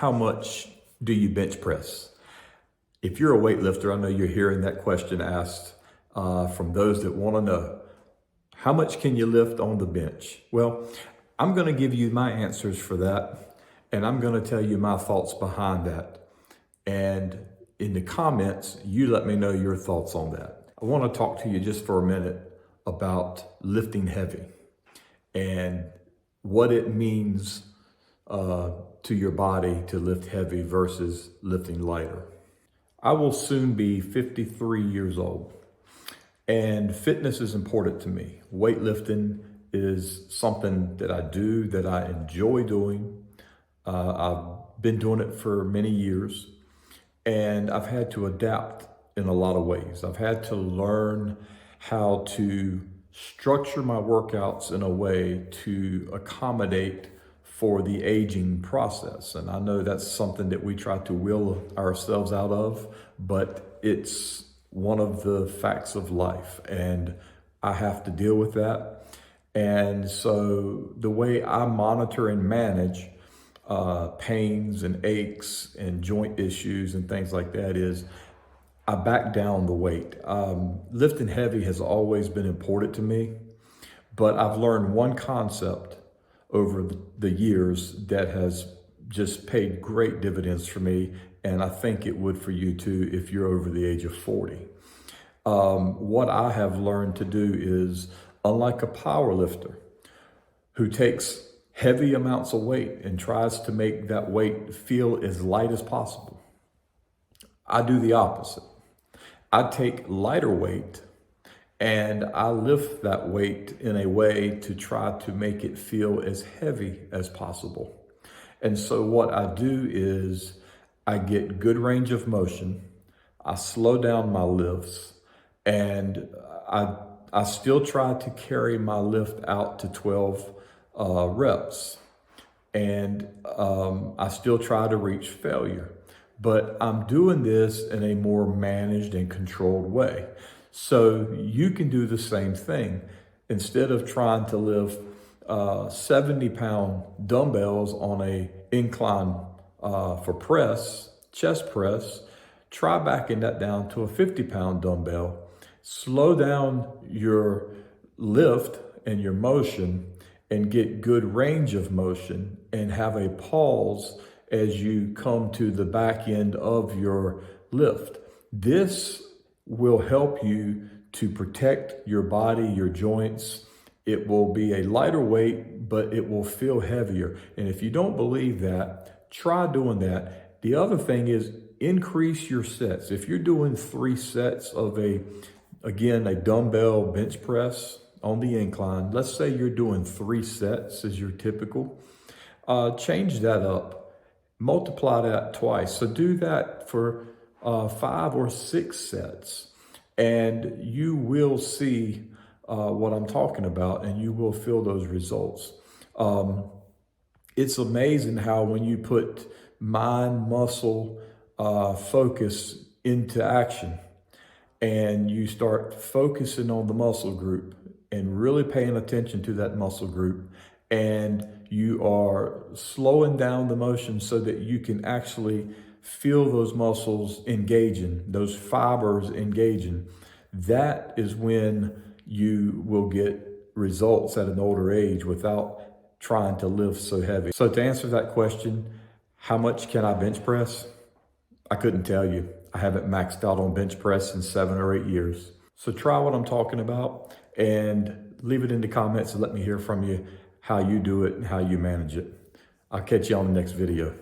how much do you bench press? If you're a weightlifter, I know you're hearing that question asked from those that want to know, how much can you lift on the bench? Well, I'm going to give you my answers for that, and I'm going to tell you my thoughts behind that. And in the comments, you let me know your thoughts on that. I want to talk to you just for a minute about lifting heavy and what it means to your body to lift heavy versus lifting lighter. I will soon be 53 years old, and fitness is important to me. Weightlifting is something that I do, that I enjoy doing. I've been doing it for many years, and I've had to adapt in a lot of ways. I've had to learn how to structure my workouts in a way to accommodate for the aging process. And I know that's something that we try to will ourselves out of, but it's one of the facts of life, and I have to deal with that. And so the way I monitor and manage pains and aches and joint issues and things like that is I back down the weight. Lifting heavy has always been important to me, but I've learned one concept over the years that has just paid great dividends for me, and I think it would for you too if you're over the age of 40. What I have learned to do is, unlike a power lifter who takes heavy amounts of weight and tries to make that weight feel as light as possible, I do the opposite. I take lighter weight and I lift that weight in a way to try to make it feel as heavy as possible. And so what I do is I get good range of motion, I slow down my lifts, and I still try to carry my lift out to 12 reps. And I still try to reach failure. But I'm doing this in a more managed and controlled way. So you can do the same thing. Instead of trying to lift 70-pound dumbbells on a incline for press, chest press, try backing that down to a 50-pound dumbbell. Slow down your lift and your motion and get good range of motion and have a pause as you come to the back end of your lift. This will help you to protect your body, your joints. It will be a lighter weight, but it will feel heavier. And if you don't believe that, try doing that. The other thing is increase your sets. If you're doing 3 sets of a dumbbell bench press on the incline, let's say you're doing 3 sets as your typical, change that up. Multiply that twice. So do that for 5 or 6 sets, and you will see what I'm talking about, and you will feel those results. It's amazing how when you put mind, muscle, focus into action, and you start focusing on the muscle group and really paying attention to that muscle group, and you are slowing down the motion so that you can actually feel those muscles engaging, those fibers engaging. That is when you will get results at an older age without trying to lift so heavy. So to answer that question, how much can I bench press? I couldn't tell you. I haven't maxed out on bench press in 7 or 8 years. So try what I'm talking about and leave it in the comments and let me hear from you how you do it and how you manage it. I'll catch you on the next video.